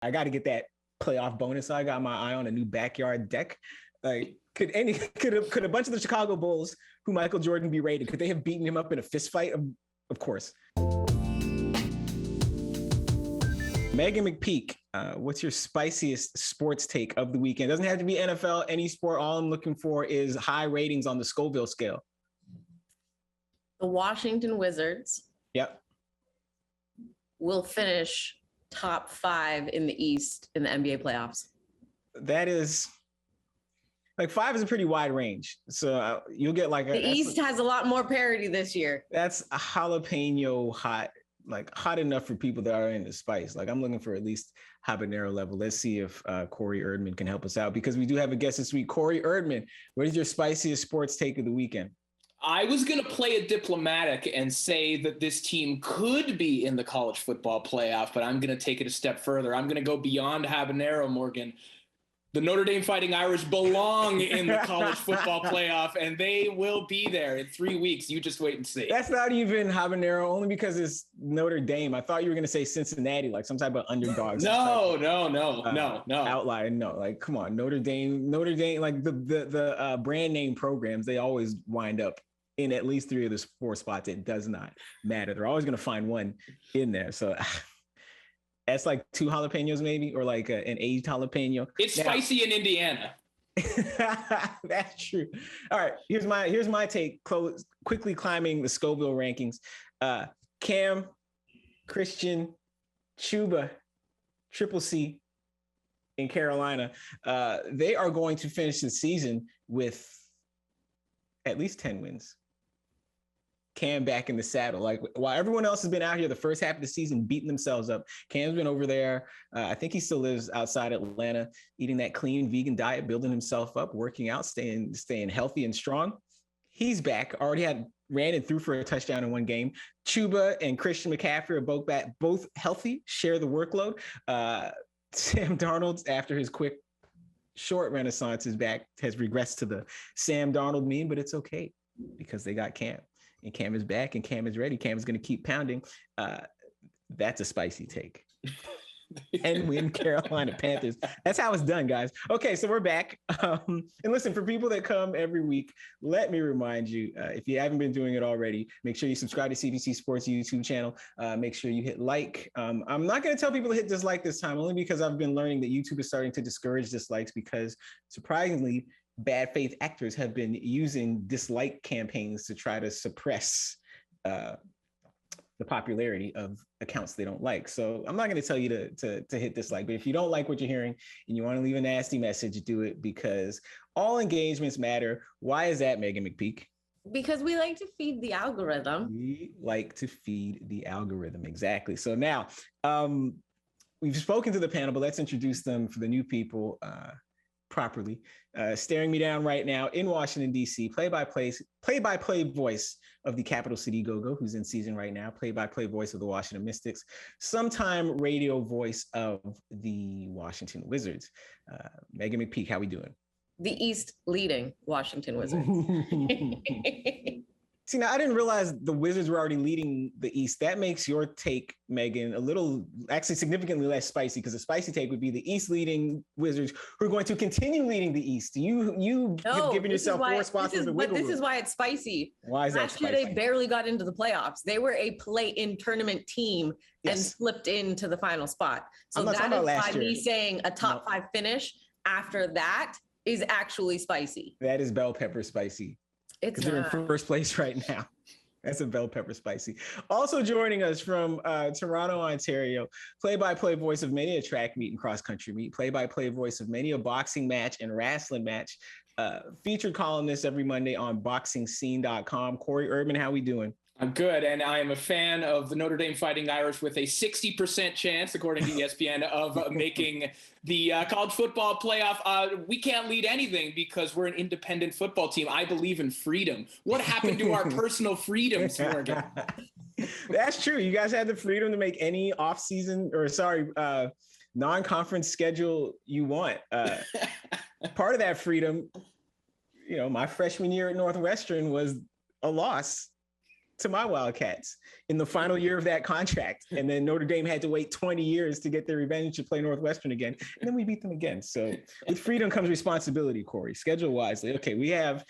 I got to get that playoff bonus. So I got my eye on a new backyard deck. Like, could a bunch of the Chicago Bulls, who Michael Jordan be rated, could they have beaten him up in a fist fight? Of course. Megan McPeak, what's your spiciest sports take of the weekend? Doesn't have to be NFL, any sport. All I'm looking for is high ratings on the Scoville scale. The Washington Wizards. Yep. Will finish top 5 in the East in the NBA playoffs. That is, like, 5 is a pretty wide range. So you'll get like the East has a lot more parity this year. That's a jalapeno hot, like hot enough for people that are into spice. Like, I'm looking for at least habanero level. Let's see if Corey Erdman can help us out, because we do have a guest this week. Corey Erdman, what is your spiciest sports take of the weekend? I was going to play it diplomatic and say that this team could be in the college football playoff, but I'm going to take it a step further. I'm going to go beyond habanero, Morgan. The Notre Dame Fighting Irish belong in the college football playoff, and they will be there in 3 weeks. You just wait and see. That's not even habanero, only because it's Notre Dame. I thought you were going to say Cincinnati, like some type of underdog. No. Outlier. No, like, come on. Notre Dame, like the brand name programs, they always wind up in at least 3 of the 4 spots. It does not matter. They're always going to find one in there. So that's like 2 jalapenos maybe, or like an aged jalapeno. It's now, spicy in Indiana. That's true. All right, here's my take. Quickly climbing the Scoville rankings. Cam, Christian, Chuba, Triple C in Carolina. They are going to finish the season with at least 10 wins. Cam back in the saddle. Like, while everyone else has been out here the first half of the season beating themselves up, Cam's been over there. I think he still lives outside Atlanta, eating that clean vegan diet, building himself up, working out, staying healthy and strong. He's back. Already ran and threw for a touchdown in one game. Chuba and Christian McCaffrey are both back, both healthy, share the workload. Sam Darnold, after his quick, short renaissance, is back, has regressed to the Sam Darnold meme, but it's okay because they got Cam. And Cam is back, and Cam is ready. Cam is going to keep pounding. That's a spicy take. And win Carolina Panthers. That's how it's done, guys. Okay, so we're back. And listen, for people that come every week, let me remind you, if you haven't been doing it already, make sure you subscribe to CBC Sports YouTube channel. Make sure you hit like. I'm not going to tell people to hit dislike this time, only because I've been learning that YouTube is starting to discourage dislikes, because surprisingly, bad faith actors have been using dislike campaigns to try to suppress the popularity of accounts they don't like. So I'm not going to tell you to hit dislike, but if you don't like what you're hearing and you want to leave a nasty message, do it, because all engagements matter. Why is that, Megan McPeak? Because we like to feed the algorithm. We like to feed the algorithm. Exactly. So now we've spoken to the panel, but let's introduce them for the new people properly. Staring me down right now in Washington, D.C., play-by-play voice of the Capital City Go-Go, who's in season right now, play-by-play voice of the Washington Mystics, sometime radio voice of the Washington Wizards. Megan McPeak, how we doing? The East leading Washington Wizards. See, now I didn't realize the Wizards were already leading the East. That makes your take, Megan, a little, actually significantly less spicy, because the spicy take would be the East leading Wizards who are going to continue leading the East. You've given yourself 4 spots in the wiggle room. This is why it's spicy. Why is that spicy? Last year they barely got into the playoffs. They were a play-in tournament team and slipped into the final spot. So that is why me saying a top 5 finish after that is actually spicy. That is bell pepper spicy. Because you're in first place right now. That's a bell pepper spicy. Also joining us from Toronto, Ontario, play-by-play voice of many a track meet and cross-country meet, play-by-play voice of many a boxing match and wrestling match, featured columnist every Monday on boxingscene.com. Corey Erdman, how we doing? I'm good, and I am a fan of the Notre Dame Fighting Irish with a 60% chance, according to ESPN, of making the college football playoff. We can't lead anything because we're an independent football team. I believe in freedom. What happened to our personal freedoms, Morgan? That's true. You guys had the freedom to make any non-conference schedule you want. Part of that freedom, my freshman year at Northwestern was a loss to my Wildcats in the final year of that contract. And then Notre Dame had to wait 20 years to get their revenge to play Northwestern again. And then we beat them again. So with freedom comes responsibility, Corey. Schedule wisely. Okay, we have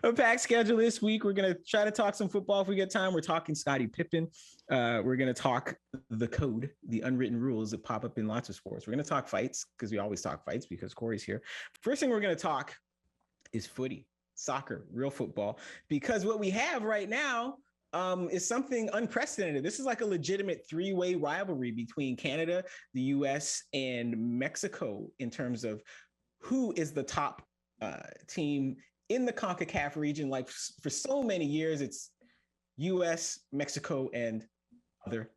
a packed schedule this week. We're going to try to talk some football if we get time. We're talking Scottie Pippen. We're going to talk the code, the unwritten rules that pop up in lots of sports. We're going to talk fights because we always talk fights because Corey's here. First thing we're going to talk is footy. Soccer, real football, because what we have right now is something unprecedented. This is like a legitimate three-way rivalry between Canada, the US, and Mexico in terms of who is the top team in the CONCACAF region. Like for so many years, it's US, Mexico, and other.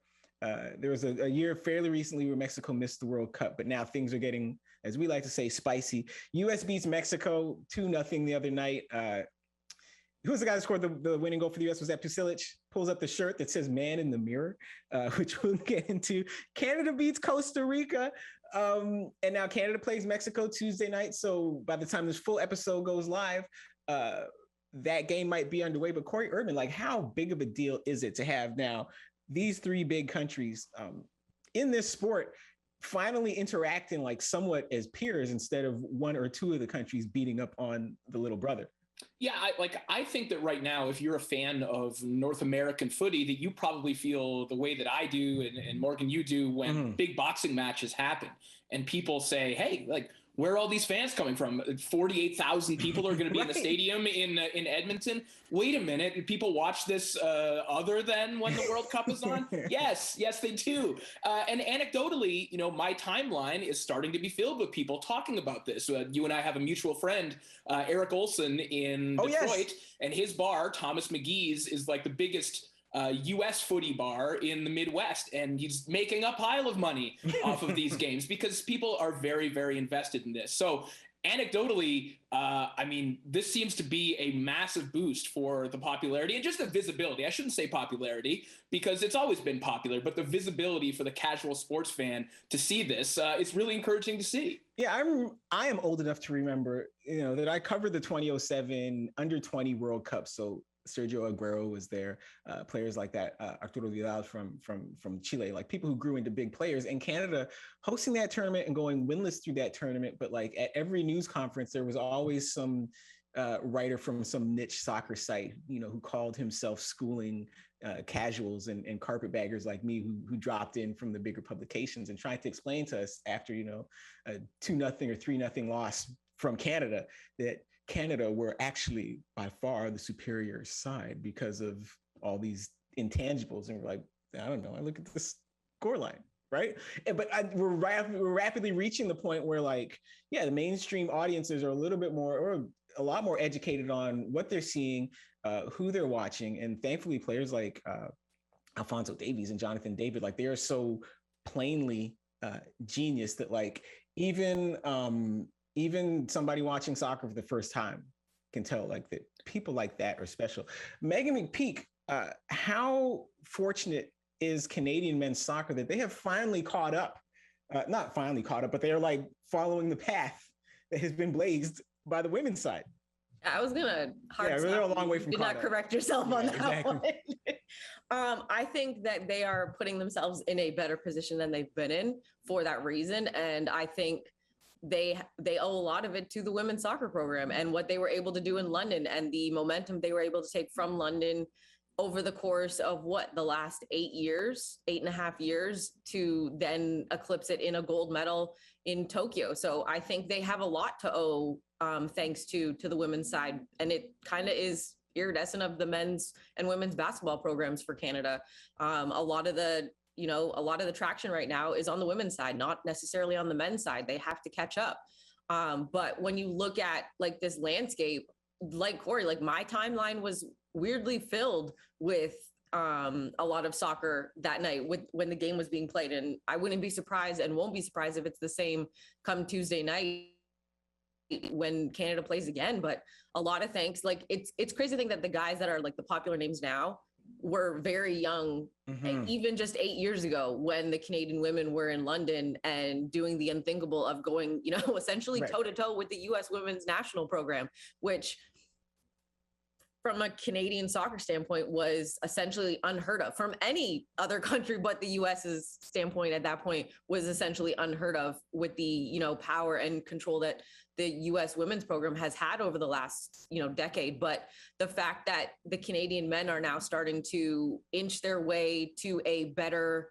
There was a year fairly recently where Mexico missed the World Cup, but now things are getting, as we like to say, spicy. US beats Mexico 2-0 the other night. Who was the guy that scored the winning goal for the US? Was that Pusilic? Pulls up the shirt that says "Man in the Mirror," which we'll get into. Canada beats Costa Rica. And now Canada plays Mexico Tuesday night. So by the time this full episode goes live, that game might be underway. But Corey Erdman, like, how big of a deal is it to have now these three big countries in this sport finally interacting like somewhat as peers instead of one or two of the countries beating up on the little brother? Yeah, I think that right now, if you're a fan of North American footy, that you probably feel the way that I do and Morgan, you do when big boxing matches happen and people say, hey, like, where are all these fans coming from? 48,000 people are going to be in the stadium in Edmonton. Wait a minute. Do people watch this other than when the World Cup is on? Yes, they do. And anecdotally, my timeline is starting to be filled with people talking about this. You and I have a mutual friend, Eric Olson in Detroit, and his bar, Thomas McGee's, is like the biggest U.S. footy bar in the Midwest, and he's making a pile of money off of these games because people are very, very invested in this. So anecdotally, this seems to be a massive boost for the popularity and just the visibility. I shouldn't say popularity because it's always been popular, but the visibility for the casual sports fan to see this, it's really encouraging to see. Yeah, I am old enough to remember, that I covered the 2007 under-20 World Cup. So Sergio Aguero was there, players like that, Arturo Vidal from Chile, like people who grew into big players, and Canada hosting that tournament and going winless through that tournament. But like at every news conference, there was always some writer from some niche soccer site, who called himself schooling casuals and carpetbaggers like me who dropped in from the bigger publications and tried to explain to us after, a 2-0 or 3-0 loss from Canada that Canada were actually by far the superior side because of all these intangibles. And we're like, I don't know. I look at the scoreline, right? But we're rapidly reaching the point where, like, the mainstream audiences are a little bit more or a lot more educated on what they're seeing, who they're watching. And thankfully, players like Alphonso Davies and Jonathan David, like, they are so plainly genius that, like, even somebody watching soccer for the first time can tell, like, that people like that are special. Megan McPeak, how fortunate is Canadian men's soccer that they have finally caught up? Not finally caught up, but they are like following the path that has been blazed by the women's side. I was gonna they're a long way from. Did not correct yourself on that one. I think that they are putting themselves in a better position than they've been in for that reason, and I think they owe a lot of it to the women's soccer program and what they were able to do in London and the momentum they were able to take from London over the course of the last 8.5 years to then eclipse it in a gold medal in Tokyo. So I think they have a lot to owe thanks to the women's side. And it kind of is iridescent of the men's and women's basketball programs for Canada. A lot of the traction right now is on the women's side, not necessarily on the men's side. They have to catch up. But when you look at like this landscape, like Corey, like my timeline was weirdly filled with a lot of soccer that night when the game was being played. And I wouldn't be surprised and won't be surprised if it's the same come Tuesday night when Canada plays again. But a lot of thanks. Like it's crazy to think that the guys that are like the popular names now were very young, even just 8 years ago when the Canadian women were in London and doing the unthinkable of going, essentially toe to toe with the U.S. women's national program, which from a Canadian soccer standpoint was essentially unheard of. From any other country but the US's standpoint at that point was essentially unheard of, with the, you know, power and control that the US women's program has had over the last, you know, decade. But the fact that the Canadian men are now starting to inch their way to a better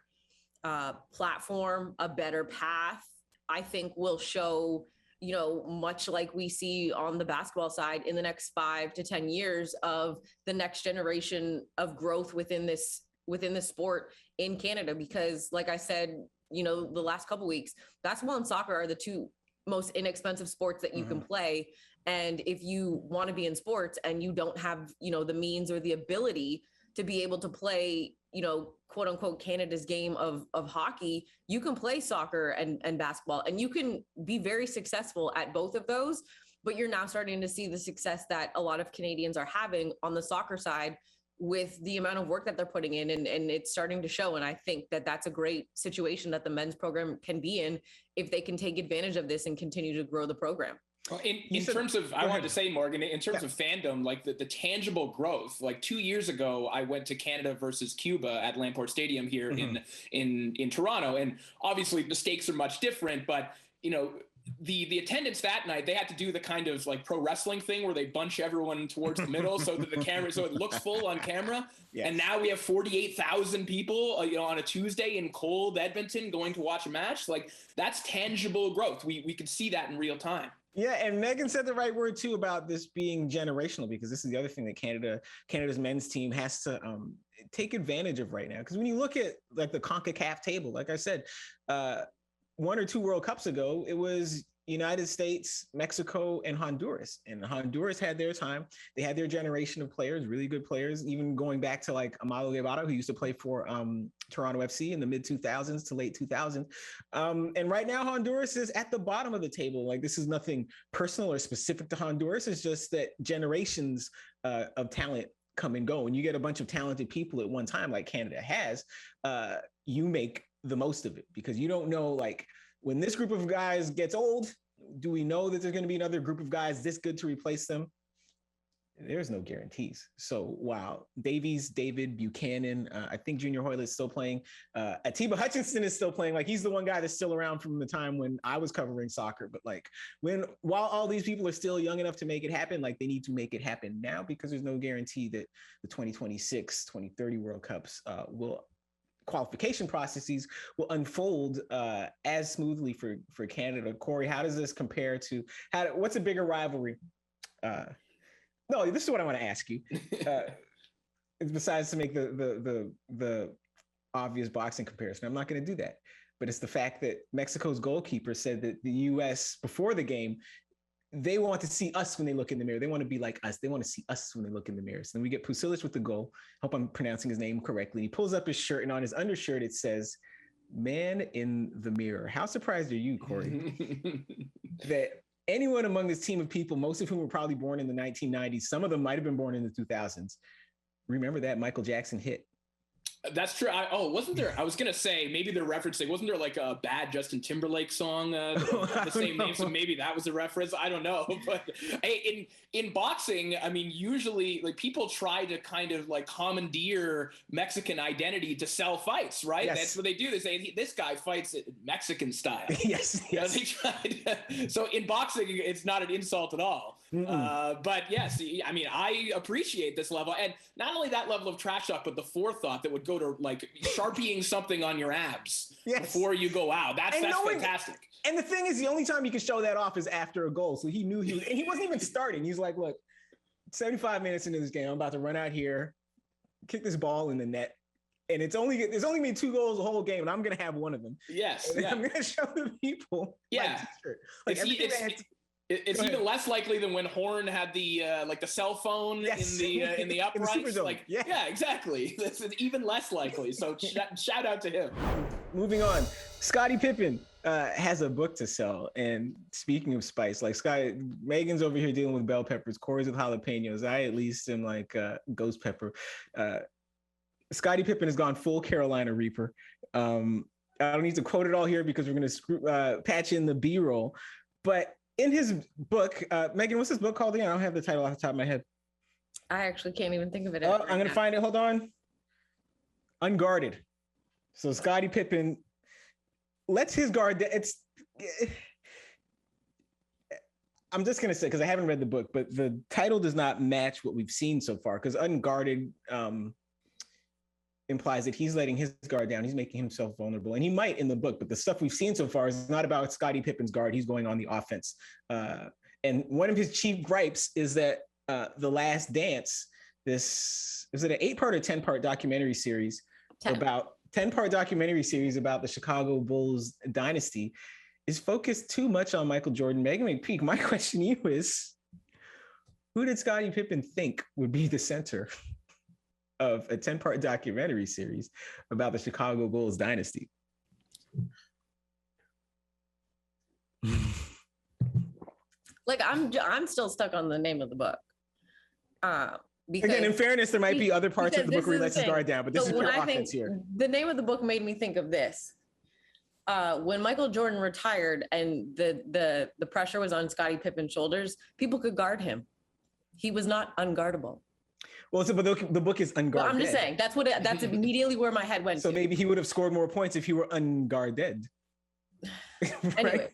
platform, a better path, I think will show, you know, much like we see on the basketball side in the next 5 to 10 years, of the next generation of growth within this sport in Canada. Because like I said, you know, the last couple of weeks, basketball and soccer are the two most inexpensive sports that you can play. And if you want to be in sports and you don't have, you know, the means or the ability to be able to play, you know, quote unquote, Canada's game of hockey, you can play soccer and basketball, and you can be very successful at both of those. But you're now starting to see the success that a lot of Canadians are having on the soccer side with the amount of work that they're putting in, and it's starting to show. And I think that that's a great situation that the men's program can be in if they can take advantage of this and continue to grow the program. Well, in terms of, I wanted to say, Morgan, in terms of fandom, like the tangible growth, like 2 years ago, I went to Canada versus Cuba at Lamport Stadium here in Toronto. And obviously the stakes are much different, but, you know, the attendance that night, they had to do the kind of like pro wrestling thing where they bunch everyone towards the middle so that the camera, so it looks full on camera. Yes. And now we have 48,000 people, you know, on a Tuesday in cold Edmonton going to watch a match. Like, that's tangible growth. We can see that in real time. Yeah, and Megan said the right word too about this being generational, because this is the other thing that Canada's men's team has to take advantage of right now. Because when you look at like the CONCACAF table, like I said, 1 or 2 World Cups ago, it was United States, Mexico, and Honduras. And Honduras had their time. They had their generation of players, really good players, even going back to like Amado Guevara, who used to play for Toronto FC in the mid 2000s to late 2000s. And right now, Honduras is at the bottom of the table. Like, this is nothing personal or specific to Honduras. It's just that generations of talent come and go. And you get a bunch of talented people at one time, like Canada has, you make the most of it, because you don't know, like, when this group of guys gets old, do we know that there's going to be another group of guys this good to replace them? There's no guarantees. So while David Buchanan, I think Junior Hoyle is still playing, Atiba Hutchinson is still playing. Like, he's the one guy that's still around from the time when I was covering soccer. But like, while all these people are still young enough to make it happen, like, they need to make it happen now, because there's no guarantee that the 2026, 2030 World Cups qualification processes will unfold as smoothly for Canada. Corey, how does this compare to what's a bigger rivalry? No, this is what I want to ask you. Besides to make the obvious boxing comparison, I'm not going to do that. But it's the fact that Mexico's goalkeeper said that the U.S. before the game, they want to see us when they look in the mirror. They want to be like us. They want to see us when they look in the mirror. So then we get Pusilic with the goal. Hope I'm pronouncing his name correctly. He pulls up his shirt, and on his undershirt, it says, "Man in the mirror." How surprised are you, Corey, that anyone among this team of people, most of whom were probably born in the 1990s, some of them might have been born in the 2000s, remember that Michael Jackson hit? That's true. Wasn't there? I was gonna say maybe they're referencing. Wasn't there like a bad Justin Timberlake song the same name? So maybe that was a reference. I don't know. But hey, in boxing, I mean, usually like people try to kind of like commandeer Mexican identity to sell fights, right? Yes. That's what they do. They say this guy fights Mexican style. Yes. Yes. They tried. So in boxing, it's not an insult at all. But yes, I mean, I appreciate this level, and not only that level of trash talk, but the forethought that would go to like sharpieing something on your abs before you go out. That's fantastic. And the thing is, the only time you can show that off is after a goal. So he knew and he wasn't even starting. He's like, look, 75 minutes into this game, I'm about to run out here, kick this ball in the net. And there's only been 2 goals the whole game, and I'm going to have one of them. Yes. And I'm going to show the people. Yeah. Like, it's even less likely than when Horn had the like the cell phone in the uprights. Like, yeah, exactly. That's even less likely. So shout out to him. Moving on, Scottie Pippen has a book to sell. And speaking of spice, like Megan's over here dealing with bell peppers, Corey's with jalapenos. I at least am like ghost pepper. Scottie Pippen has gone full Carolina Reaper. I don't need to quote it all here because we're going to patch in the B-roll, but in his book, Megan, what's this book called again? I don't have the title off the top of my head. I actually can't even think of it. I'm going to find it. Hold on. Unguarded. So Scottie Pippen lets his guard. I'm just going to say, because I haven't read the book, but the title does not match what we've seen so far, because Unguarded implies that he's letting his guard down. He's making himself vulnerable. And he might in the book, but the stuff we've seen so far is not about Scottie Pippen's guard. He's going on the offense. And one of his chief gripes is that The Last Dance, is it an 8-part or 10-part documentary series 10-part documentary series about the Chicago Bulls dynasty, is focused too much on Michael Jordan, Megan McPeak. My question to you is, who did Scottie Pippen think would be the center of a 10-part documentary series about the Chicago Bulls dynasty? Like, I'm still stuck on the name of the book. Because, again, in fairness, there might be other parts of the book where he lets his guard down, but this is pure offense here. The name of the book made me think of this. When Michael Jordan retired and the pressure was on Scottie Pippen's shoulders, people could guard him. He was not unguardable. Well, but the book is Unguarded. I'm just saying that's immediately where my head went. So maybe he would have scored more points if he were unguarded. Right? Anyway,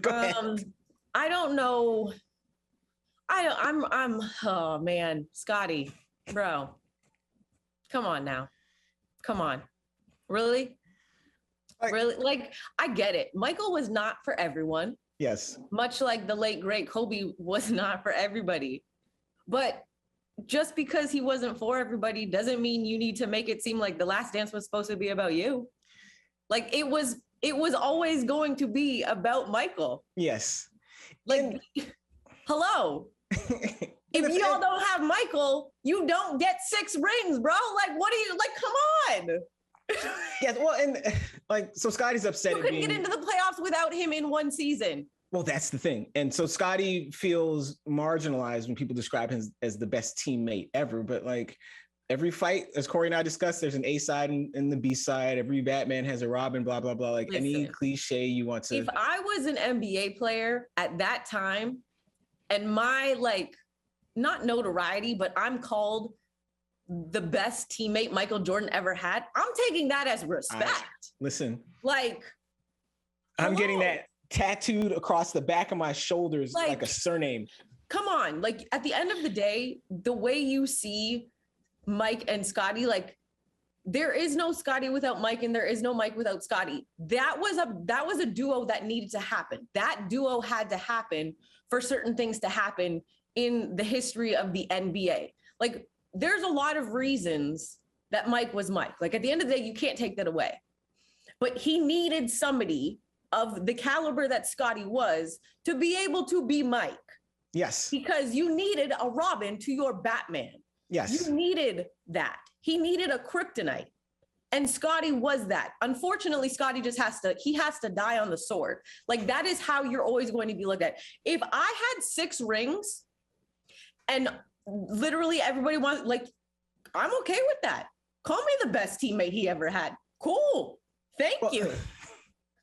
go ahead. I don't know. Oh man, Scottie, bro, come on now, come on, really? Really? Like, I get it. Michael was not for everyone. Yes. Much like the late, great Kobe was not for everybody. But just because he wasn't for everybody doesn't mean you need to make it seem like The Last Dance was supposed to be about you. Like, it was always going to be about Michael. Yes. Like, hello. If y'all don't have Michael, you don't get 6 rings, bro. Like, what are you, like, come on. Yes, well, and like, so Scottie's upset. You couldn't get into the playoffs without him in one season. Well, that's the thing. And so Scottie feels marginalized when people describe him as the best teammate ever. But like, every fight, as Corey and I discussed, there's an A side and the B side. Every Batman has a Robin, blah, blah, blah. Like, listen, any cliche you want to. If I was an NBA player at that time and my, like, not notoriety, but I'm called the best teammate Michael Jordan ever had, I'm taking that as respect. Listen, like, I'm getting that tattooed across the back of my shoulders like a surname. Come on. Like, at the end of the day, the way you see Mike and Scottie, like, there is no Scottie without Mike and there is no Mike without Scottie. That was a duo that needed to happen. That duo had to happen for certain things to happen in the history of the NBA. Like, there's a lot of reasons that Mike was Mike. Like, at the end of the day, you can't take that away. But he needed somebody of the caliber that Scottie was to be able to be Mike. Yes. Because you needed a Robin to your Batman. Yes. You needed that. He needed a kryptonite. And Scottie was that. Unfortunately, Scottie just has to die on the sword. Like, that is how you're always going to be looked at. If I had 6 rings and literally everybody wants, like, I'm okay with that. Call me the best teammate he ever had. Cool. Thank you.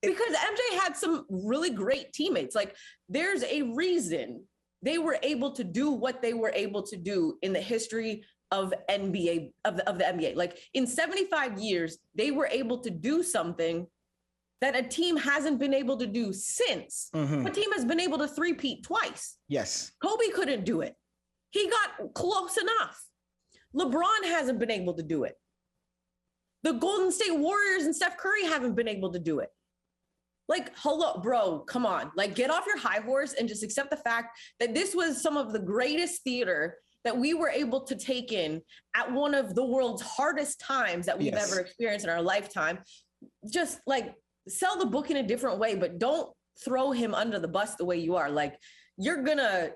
Because MJ had some really great teammates. Like, there's a reason they were able to do what they were able to do in the history of NBA, of the NBA. Like, in 75 years, they were able to do something that a team hasn't been able to do since. Mm-hmm. A team has been able to three-peat twice. Yes. Kobe couldn't do it. He got close enough. LeBron hasn't been able to do it. The Golden State Warriors and Steph Curry haven't been able to do it. Like, hello, bro, come on. Like, get off your high horse and just accept the fact that this was some of the greatest theater that we were able to take in at one of the world's hardest times that we've ever experienced in our lifetime. Just, like, sell the book in a different way, but don't throw him under the bus the way you are. Like, you're gonna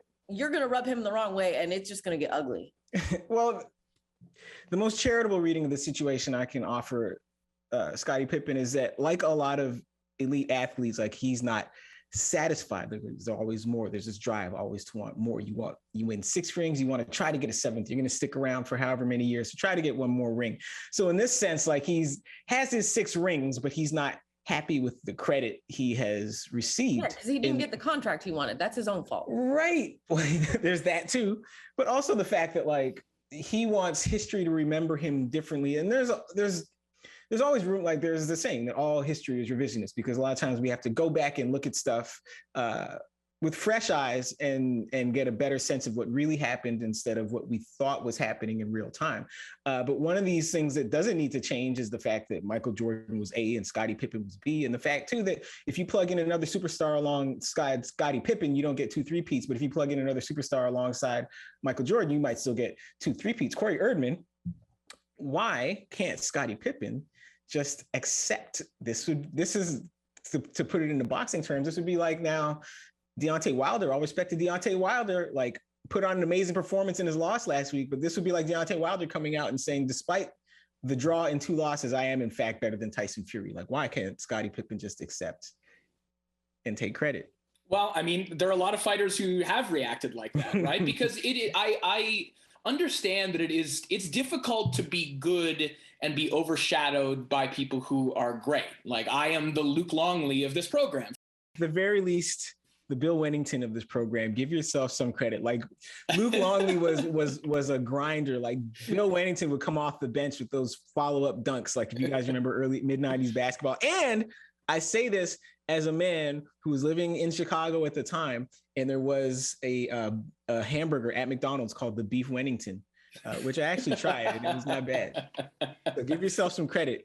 rub him the wrong way and it's just gonna get ugly. Well, the most charitable reading of the situation I can offer Scottie Pippen is that, like a lot of elite athletes, like, he's not satisfied. There's always more. There's this drive always to want more. You win 6 rings, you want to try to get a 7th. You're going to stick around for however many years to try to get one more ring. So in this sense, like, has his 6 rings, but he's not happy with the credit he has received. Yeah, because he didn't get the contract he wanted. That's his own fault. Right. There's that too. But also the fact that, like, he wants history to remember him differently. And there's always room, like there's the saying that all history is revisionist, because a lot of times we have to go back and look at stuff with fresh eyes and get a better sense of what really happened instead of what we thought was happening in real time. But one of these things that doesn't need to change is the fact that Michael Jordan was A and Scottie Pippen was B. And the fact too, that if you plug in another superstar alongside Scottie Pippen, you don't get 2 3-peats. But if you plug in another superstar alongside Michael Jordan, you might still get 2 3-peats. Corey Erdman, why can't Scottie Pippen just accept this? This is, to put it into boxing terms, this would be like now, Deontay Wilder, all respect to Deontay Wilder, like put on an amazing performance in his loss last week, but this would be like Deontay Wilder coming out and saying, despite the draw and 2 losses, I am in fact better than Tyson Fury. Like, why can't Scottie Pippen just accept and take credit? Well, I mean, there are a lot of fighters who have reacted like that, right? Because I understand that it's difficult to be good and be overshadowed by people who are great. Like, I am the Luke Longley of this program. At the very least, the Bill Wennington of this program, give yourself some credit. Like, Luke Longley was a grinder. Like, Bill Wennington would come off the bench with those follow-up dunks. Like, if you guys remember early mid-90s basketball. And I say this as a man who was living in Chicago at the time, and there was a hamburger at McDonald's called the Beef Wennington, which I actually tried, and it was not bad. So give yourself some credit.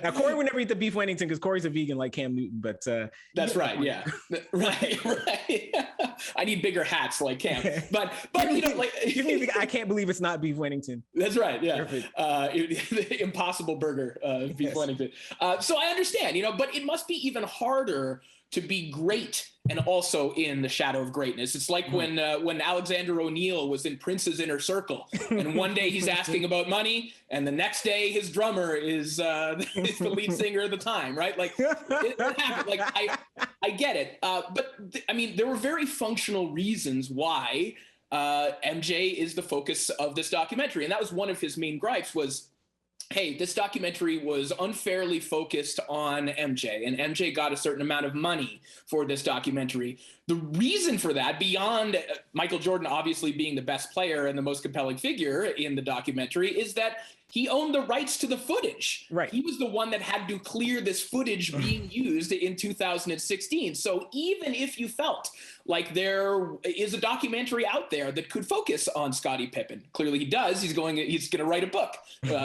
Now, Corey would never eat the Beef Wennington because Corey's a vegan like Cam Newton, but that's right. Yeah. Right. I need bigger hats like Cam, but you know, like, I can't believe it's not Beef Wennington. That's right. Yeah. The Impossible Burger, Beef Wennington. So I understand, you know, but it must be even harder to be great and also in the shadow of greatness. It's like when Alexander O'Neal was in Prince's Inner Circle, and one day he's asking about money, and the next day his drummer is the lead singer of the time, right? Like, it happened. Like, I get it, but I mean, there were very functional reasons why MJ is the focus of this documentary, and that was one of his main gripes was, hey, this documentary was unfairly focused on MJ, and MJ got a certain amount of money for this documentary. The reason for that, beyond Michael Jordan obviously being the best player and the most compelling figure in the documentary, is that he owned the rights to the footage. Right. He was the one that had to clear this footage being used in 2016. So even if you felt like there is a documentary out there that could focus on Scottie Pippen, clearly he does. He's going to write a book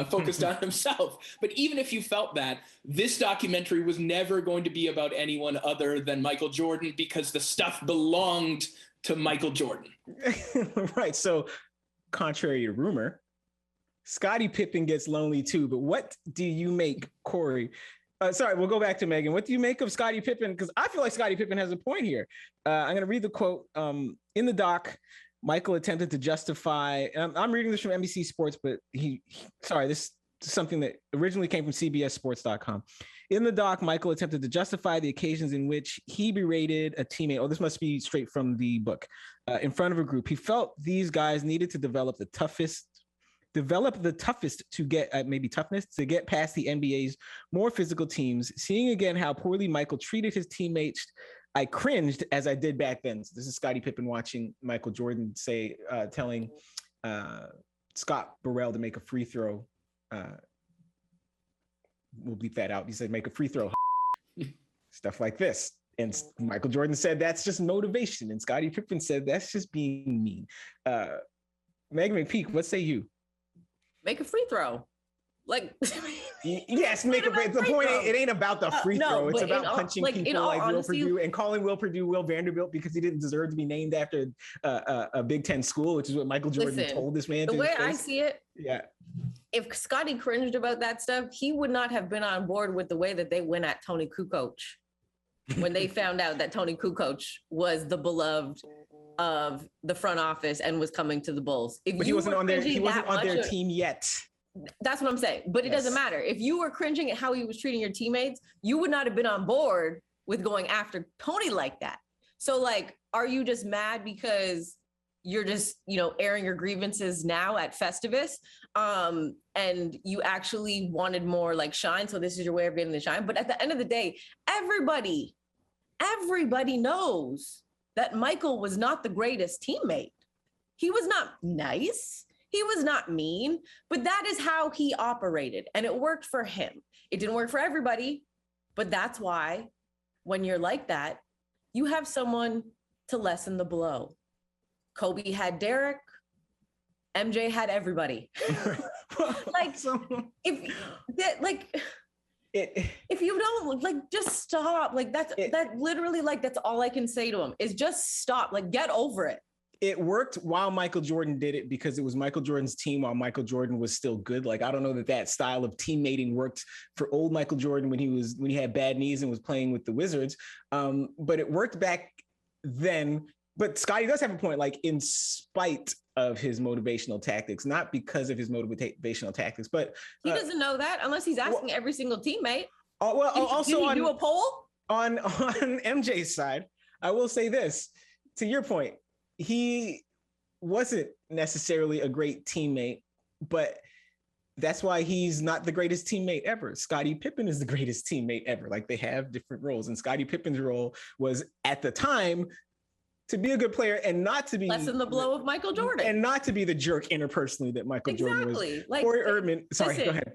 focused on himself. But even if you felt that, this documentary was never going to be about anyone other than Michael Jordan, because the stuff belonged to Michael Jordan. Right. So contrary to rumor, Scottie Pippen gets lonely too, but what do you make, Corey? Sorry, we'll go back to Megan. What do you make of Scottie Pippen? Because I feel like Scottie Pippen has a point here. I'm going to read the quote. In the doc, Michael attempted to justify, I'm reading this from NBC Sports, but this is something that originally came from CBSSports.com. In the doc, Michael attempted to justify the occasions in which he berated a teammate. Oh, this must be straight from the book. In front of a group. He felt these guys needed to develop the toughest to get maybe toughness to get past the NBA's more physical teams. Seeing again how poorly Michael treated his teammates, I cringed as I did back then. So this is Scottie Pippen watching Michael Jordan telling Scott Burrell to make a free throw. We'll bleep that out. He said, make a free throw. Stuff like this. And Michael Jordan said, that's just motivation. And Scottie Pippen said, that's just being mean. Megan McPeak, what say you? Make a free throw. Like, yes, make a free throw. The point, it ain't about the free throw. It's about punching people like Will Purdue and calling Will Purdue Will Vanderbilt because he didn't deserve to be named after a Big Ten school, which is what Michael Jordan told this man. The way I see it, yeah. If Scottie cringed about that stuff, he would not have been on board with the way that they went at Tony Kukoc when they found out that Tony Kukoc was the beloved of the front office and was coming to the Bulls. But he wasn't on their team yet. That's what I'm saying. But it doesn't matter. If you were cringing at how he was treating your teammates, you would not have been on board with going after Tony like that. So like, are you just mad because you're just, airing your grievances now at Festivus? And you actually wanted more like shine. So this is your way of getting the shine. But at the end of the day, everybody knows that Michael was not the greatest teammate. He was not nice. He was not mean, but that is how he operated. And it worked for him. It didn't work for everybody, but that's why when you're like that, you have someone to lessen the blow. Kobe had Derek. MJ had everybody. If you don't just stop, that literally, that's all I can say to him is just stop, get over it. It worked while Michael Jordan did it because it was Michael Jordan's team while Michael Jordan was still good. I don't know that style of teammating worked for old Michael Jordan when he had bad knees and was playing with the Wizards. But it worked back then. But Scottie does have a point, in spite of his motivational tactics, not because of his motivational tactics, but he doesn't know that unless he's asking every single teammate. Also, did he do a poll on MJ's side? I will say this, to your point, he wasn't necessarily a great teammate, but that's why he's not the greatest teammate ever. Scottie Pippen is the greatest teammate ever. They have different roles, and Scottie Pippen's role was at the time to be a good player and not to be lessen the blow of Michael Jordan and not to be the jerk interpersonally that Michael Jordan was. Corey Erdman, sorry, go ahead.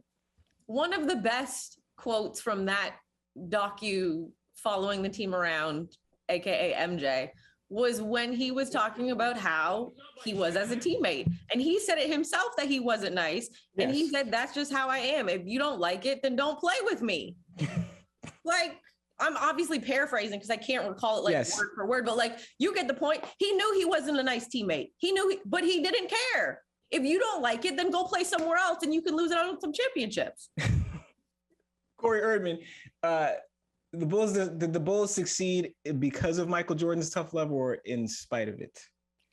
One of the best quotes from that docu following the team around, AKA MJ, was when he was talking about how he was as a teammate. And he said it himself that he wasn't nice. Yes. And he said, that's just how I am. If you don't like it, then don't play with me. I'm obviously paraphrasing because I can't recall it word for word, but you get the point. He knew he wasn't a nice teammate. He knew, but he didn't care. If you don't like it, then go play somewhere else and you can lose out on some championships. Corey Erdman, did the Bulls succeed because of Michael Jordan's tough love or in spite of it?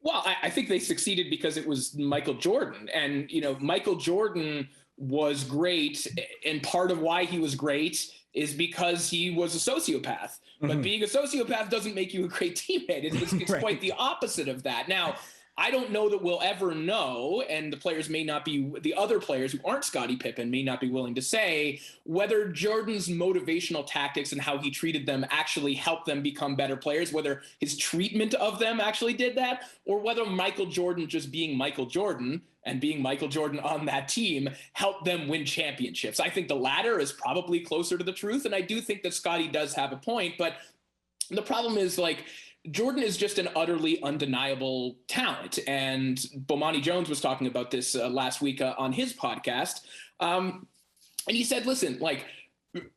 Well, I think they succeeded because it was Michael Jordan. And, Michael Jordan was great. And part of why he was great is because he was a sociopath. But being a sociopath doesn't make you a great teammate. It's right. Quite the opposite of that. Now, I don't know that we'll ever know, and the players may not be, the other players who aren't Scottie Pippen may not be willing to say whether Jordan's motivational tactics and how he treated them actually helped them become better players, whether his treatment of them actually did that, or whether Michael Jordan just being Michael Jordan and being Michael Jordan on that team helped them win championships. I think the latter is probably closer to the truth, and I do think that Scottie does have a point, but the problem is Jordan is just an utterly undeniable talent. And Bomani Jones was talking about this last week on his podcast. And he said, listen,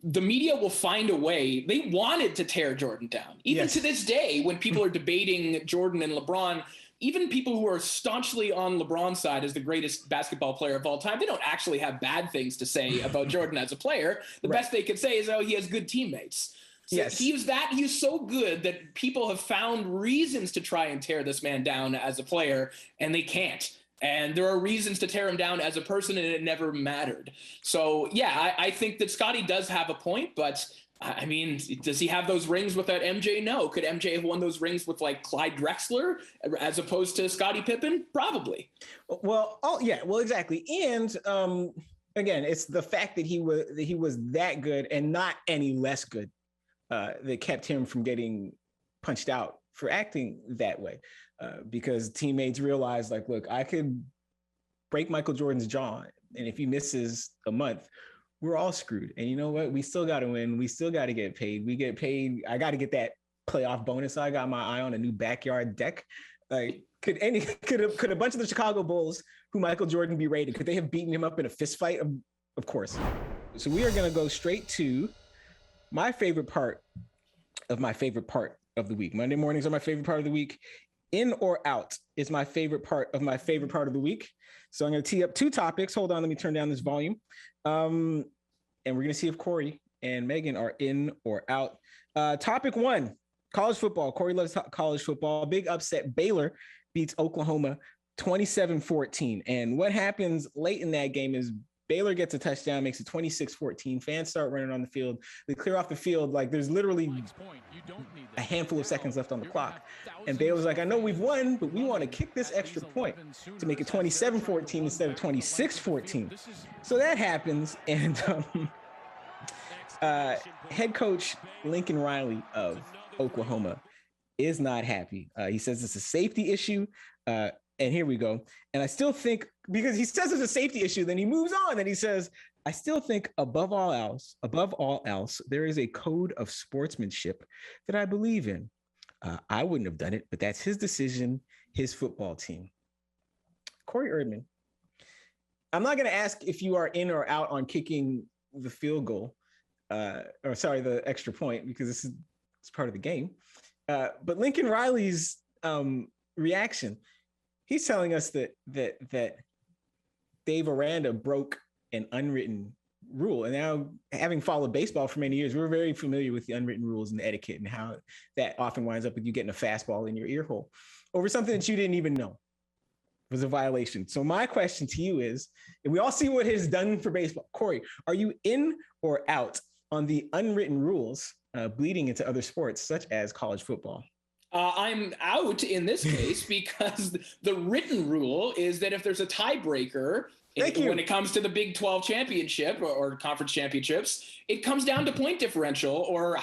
the media will find a way. They wanted to tear Jordan down. Even to this day, when people are debating Jordan and LeBron, even people who are staunchly on LeBron's side as the greatest basketball player of all time, they don't actually have bad things to say about Jordan as a player. The best they could say is, he has good teammates. So he's so good that people have found reasons to try and tear this man down as a player, and they can't. And there are reasons to tear him down as a person, and it never mattered. So, I think that Scottie does have a point, but I mean, does he have those rings without MJ? No. Could MJ have won those rings with Clyde Drexler as opposed to Scottie Pippen? Probably. Well, exactly. And again, it's the fact that he was that good and not any less good that kept him from getting punched out for acting that way. Because teammates realized, look, I could break Michael Jordan's jaw, and if he misses a month, we're all screwed. And you know what? We still got to win. We still got to get paid. We get paid. I got to get that playoff bonus. I got my eye on a new backyard deck. Could a bunch of the Chicago Bulls, who Michael Jordan berated, could they have beaten him up in a fist fight? Of course. So we are going to go straight to my favorite part of the week. Monday mornings are my favorite part of the week. In or out is my favorite part of the week. So I'm going to tee up two topics. Hold on, let me turn down this volume. And we're going to see if Corey and Megan are in or out. Topic one, college football. Corey loves college football. Big upset. Baylor beats Oklahoma 27-14. And what happens late in that game is Baylor gets a touchdown, makes it 26-14. Fans start running on the field. They clear off the field. There's literally a handful of seconds left on the clock. And Baylor's I know we've won, but we want to kick this extra point to make it 27-14 instead of 26-14. So that happens. And head coach Lincoln Riley of Oklahoma is not happy. He says it's a safety issue. And here we go. And I still think, because he says it's a safety issue, then he moves on and he says, I still think above all else, there is a code of sportsmanship that I believe in. I wouldn't have done it, but that's his decision, his football team. Corey Erdman, I'm not going to ask if you are in or out on kicking the field goal, the extra point, because it's part of the game. But Lincoln Riley's reaction, he's telling us that Dave Aranda broke an unwritten rule. And now, having followed baseball for many years, we're very familiar with the unwritten rules and the etiquette and how that often winds up with you getting a fastball in your ear hole over something that you didn't even know was a violation. So my question to you is, and we all see what it has done for baseball. Corey, are you in or out on the unwritten rules bleeding into other sports, such as college football? I'm out in this case because the written rule is that if there's a tiebreaker when it comes to the Big 12 championship or conference championships, it comes down to point differential or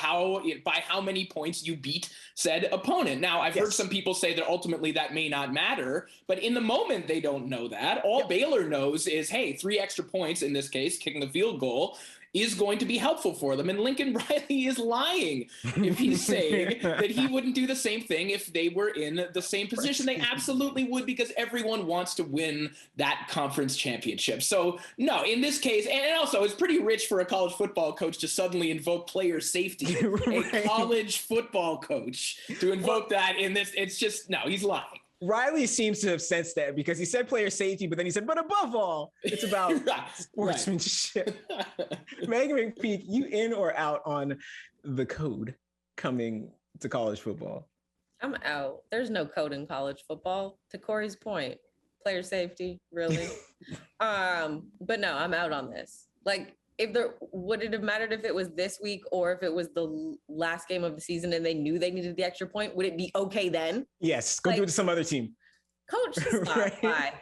by how many points you beat said opponent. Now, I've heard some people say that ultimately that may not matter, but in the moment they don't know that. All Baylor knows is, hey, 3 extra points, in this case, kicking the field goal, is going to be helpful for them. And Lincoln Riley is lying if he's saying that he wouldn't do the same thing if they were in the same position. They absolutely would, because everyone wants to win that conference championship. So no, in this case, and also it's pretty rich for a college football coach to suddenly invoke player safety, a college football coach to invoke that in this. It's just, no, he's lying. Riley seems to have sensed that, because he said player safety, but then he said, but above all, it's about sportsmanship. Megan McPeak, you in or out on the code coming to college football? I'm out. There's no code in college football, to Corey's point. Player safety, really? But no, I'm out on this. Like, would it have mattered if it was this week or if it was the last game of the season and they knew they needed the extra point? Would it be okay then? Yes, go do it to some other team. Coach, stop. Right? Bye.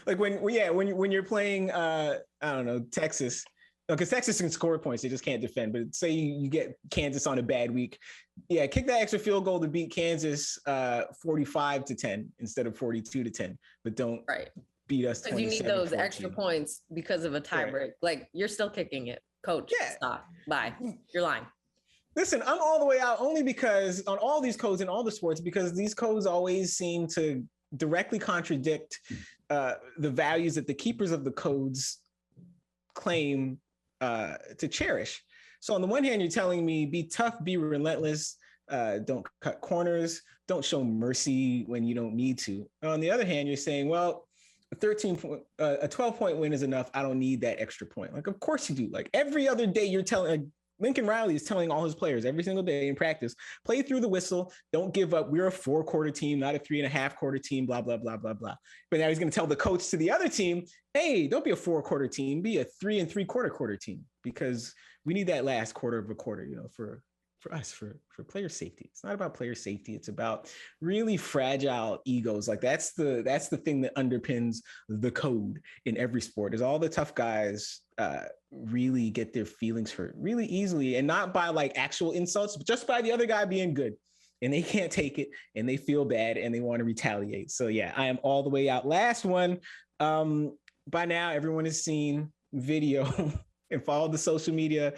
Like when you're playing, I don't know, Texas, because Texas can score points, they just can't defend. But say you get Kansas on a bad week, kick that extra field goal to beat Kansas 45-10 instead of 42-10. But don't beat us. Because you need those extra points because of a tie break. Like, you're still kicking it. Coach, stop. Bye. You're lying. Listen, I'm all the way out only because on all these codes in all the sports, because these codes always seem to directly contradict the values that the keepers of the codes claim to cherish. So on the one hand, you're telling me be tough, be relentless, don't cut corners, don't show mercy when you don't need to. On the other hand, you're saying, well, a 12-point win is enough. I don't need that extra point. Like, of course you do. Like, every other day you're telling, Lincoln Riley is telling all his players every single day in practice, play through the whistle, don't give up. We're a 4-quarter team, not a 3.5-quarter team, blah, blah, blah, blah, blah. But now he's going to tell the coach to the other team, hey, don't be a 4-quarter team, be a 3 3/4 team, because we need that last quarter of a quarter, for us, for player safety. It's not about player safety. It's about really fragile egos. Like, that's the thing that underpins the code in every sport, is all the tough guys really get their feelings hurt really easily, and not by like actual insults, but just by the other guy being good, and they can't take it and they feel bad and they want to retaliate. So yeah, I am all the way out. Last one. By now everyone has seen video and followed the social media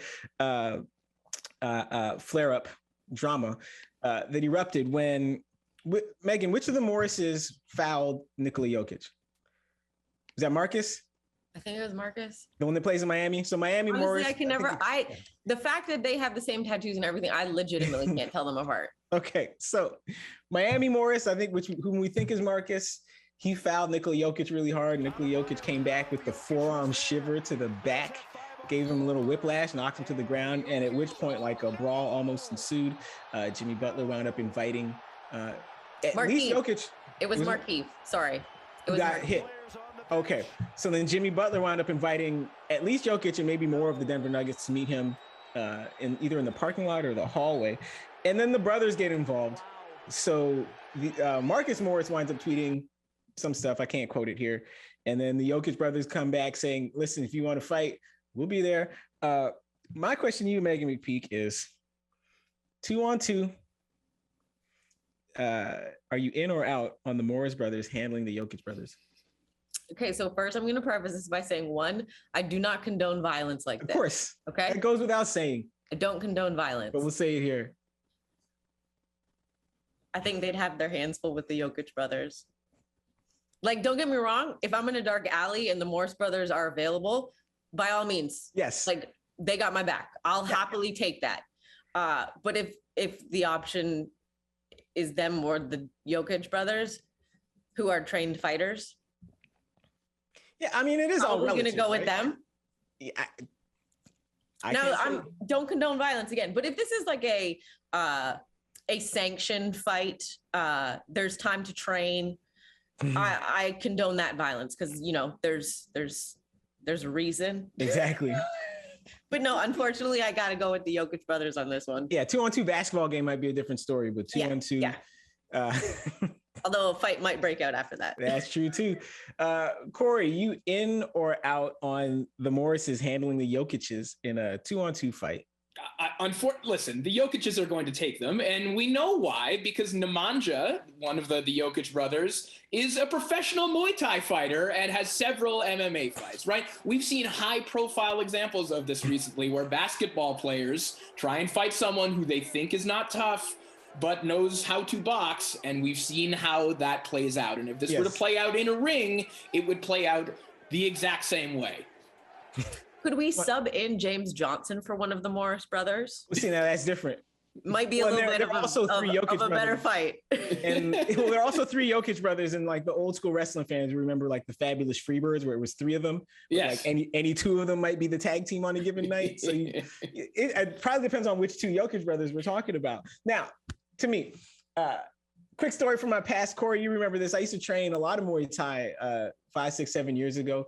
flare-up drama that erupted when Megan, which of the Morrises fouled Nikola Jokic? Is that Marcus? I think it was Marcus. The one that plays in Miami. So Miami. Honestly, Morris. I can never. The fact that they have the same tattoos and everything, I legitimately can't tell them apart. Okay, so Miami Morris, I think, whom we think is Marcus, he fouled Nikola Jokic really hard. Nikola Jokic came back with the forearm shiver to the back, gave him a little whiplash, knocked him to the ground, and at which point, like, a brawl almost ensued. Jimmy Butler wound up inviting at least Jokic. It was Markieff. Sorry, it was got hit. Okay, so then Jimmy Butler wound up inviting at least Jokic and maybe more of the Denver Nuggets to meet him either in the parking lot or the hallway. And then the brothers get involved. So Marcus Morris winds up tweeting some stuff. I can't quote it here. And then the Jokic brothers come back saying, listen, if you want to fight, we'll be there. My question to you, Megan McPeak, is 2-on-2. Are you in or out on the Morris brothers handling the Jokic brothers? Okay, so first I'm going to preface this by saying, one, I do not condone violence like this. Of course. Okay. It goes without saying. I don't condone violence. But we'll say it here. I think they'd have their hands full with the Jokic brothers. Like, don't get me wrong. If I'm in a dark alley and the Morris brothers are available, by all means. Yes. Like, they got my back. I'll happily take that. But if the option is them or the Jokic brothers, who are trained fighters. Yeah, I mean, it is all relative. Going to go with them. Yeah, don't condone violence again. But if this is like a sanctioned fight, there's time to train. I condone that violence because there's a reason. Exactly. But no, unfortunately, I got to go with the Jokic brothers on this one. Yeah, 2-on-2 basketball game might be a different story, but 2-on-2. Yeah. Although a fight might break out after that. That's true too. Corey, you in or out on the Morrises handling the Jokic's in a 2-on-2 fight? Listen, the Jokic's are going to take them, and we know why, because Nemanja, one of the Jokic brothers, is a professional Muay Thai fighter and has several MMA fights, right? We've seen high-profile examples of this recently where basketball players try and fight someone who they think is not tough, but knows how to box, and we've seen how that plays out. And if this were to play out in a ring, it would play out the exact same way. Could we sub in James Johnson for one of the Morris brothers? See, now that's different. Might be a little bit of a better fight. And there are also 3 Jokic brothers, and like the old school wrestling fans remember like the Fabulous Freebirds where it was 3 of them. Yes. Like any 2 of them might be the tag team on a given night. So it probably depends on which 2 Jokic brothers we're talking about. Now, to me, quick story from my past. Corey, you remember this. I used to train a lot of Muay Thai 5, 6, 7 years ago.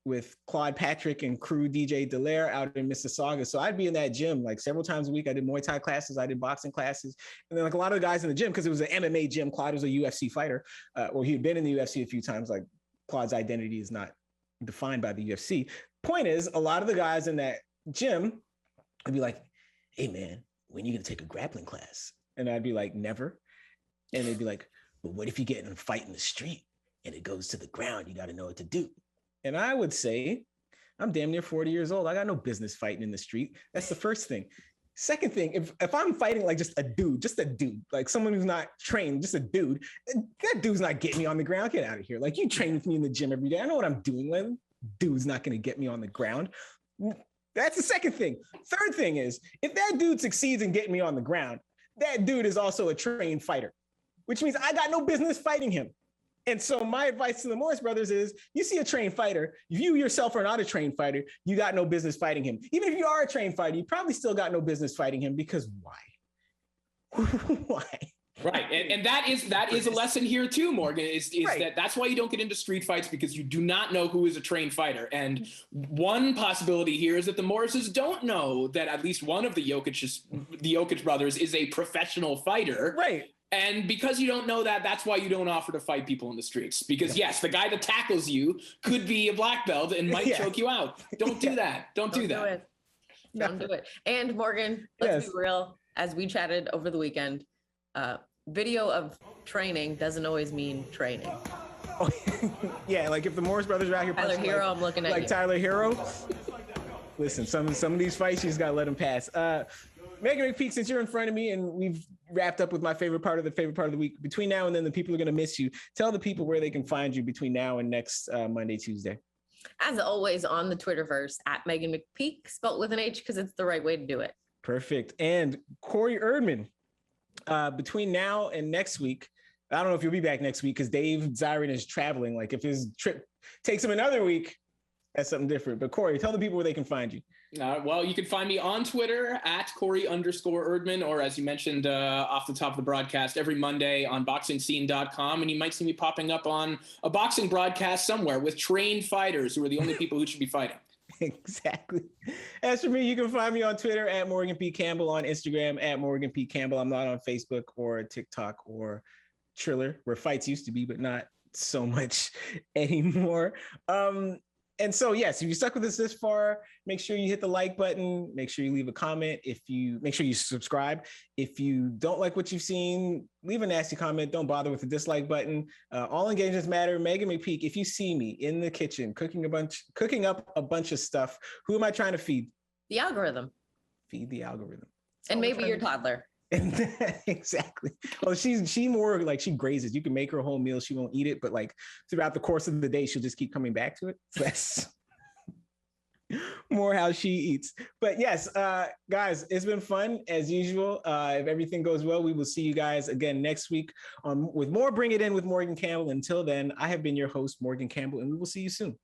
With Claude Patrick and crew DJ Dallaire out in Mississauga. So I'd be in that gym like several times a week. I did Muay Thai classes, I did boxing classes. And then like a lot of the guys in the gym, because it was an MMA gym, Claude was a UFC fighter, or he had been in the UFC a few times. Like Claude's identity is not defined by the UFC. Point is, a lot of the guys in that gym would be like, hey man, when are you gonna take a grappling class? And I'd be like, never. And they'd be like, but what if you get in a fight in the street and it goes to the ground? You gotta know what to do. And I would say, I'm damn near 40 years old. I got no business fighting in the street. That's the first thing. Second thing, if I'm fighting like just a dude, like someone who's not trained, just a dude, that dude's not getting me on the ground. Get out of here. Like you train with me in the gym every day. I know what I'm doing. Like, dude's not going to get me on the ground. That's the second thing. Third thing is, if that dude succeeds in getting me on the ground, that dude is also a trained fighter, which means I got no business fighting him. And so my advice to the Morris brothers is, you see a trained fighter, if you yourself are not a trained fighter, you got no business fighting him. Even if you are a trained fighter, you probably still got no business fighting him, because why? Why? Right. And that is a lesson here too, Morgan, is right. That's why you don't get into street fights, because you do not know who is a trained fighter. And one possibility here is that the Morrises don't know that at least one of the Jokic brothers is a professional fighter. Right. And because you don't know that, that's why you don't offer to fight people in the streets. Because yes, the guy that tackles you could be a black belt and might choke you out. Don't do that. Don't do that. Don't do it. And Morgan, let's be real. As we chatted over the weekend, video of training doesn't always mean training. Oh, yeah, like if the Morris brothers are out here, Tyler Hero, I'm looking at like you. Tyler Hero. Listen, some of these fights you just gotta let them pass. Megan McPeak, since you're in front of me and we've wrapped up with my favorite part of the week, between now and then the people are going to miss you. Tell the people where they can find you between now and next Monday, Tuesday. As always, on the Twitterverse at Megan McPeak, spelled with an H because it's the right way to do it. Perfect. And Corey Erdman, between now and next week, I don't know if you'll be back next week because Dave Zirin is traveling. Like if his trip takes him another week, that's something different. But Corey, tell the people where they can find you. Well, you can find me on Twitter at Corey_Erdman, or as you mentioned off the top of the broadcast, every Monday on boxingscene.com. And you might see me popping up on a boxing broadcast somewhere with trained fighters who are the only people who should be fighting. Exactly. As for me, you can find me on Twitter at Morgan P. Campbell, on Instagram at Morgan P. Campbell. I'm not on Facebook or TikTok or Triller, where fights used to be, but not so much anymore. And so, yes, if you stuck with us this far, make sure you hit the like button. Make sure you leave a comment. Make sure you subscribe. If you don't like what you've seen, leave a nasty comment. Don't bother with the dislike button. All engagements matter. Megan McPeak, if you see me in the kitchen cooking up a bunch of stuff, who am I trying to feed? The algorithm. Feed the algorithm. And maybe your toddler. Exactly. Well, she more like she grazes. You can make her a whole meal. She won't eat it, but like throughout the course of the day, she'll just keep coming back to it. So that's more how she eats. But yes, guys, it's been fun as usual. If everything goes well, we will see you guys again next week with more Bring It In with Morgan Campbell. Until then, I have been your host, Morgan Campbell, and we will see you soon.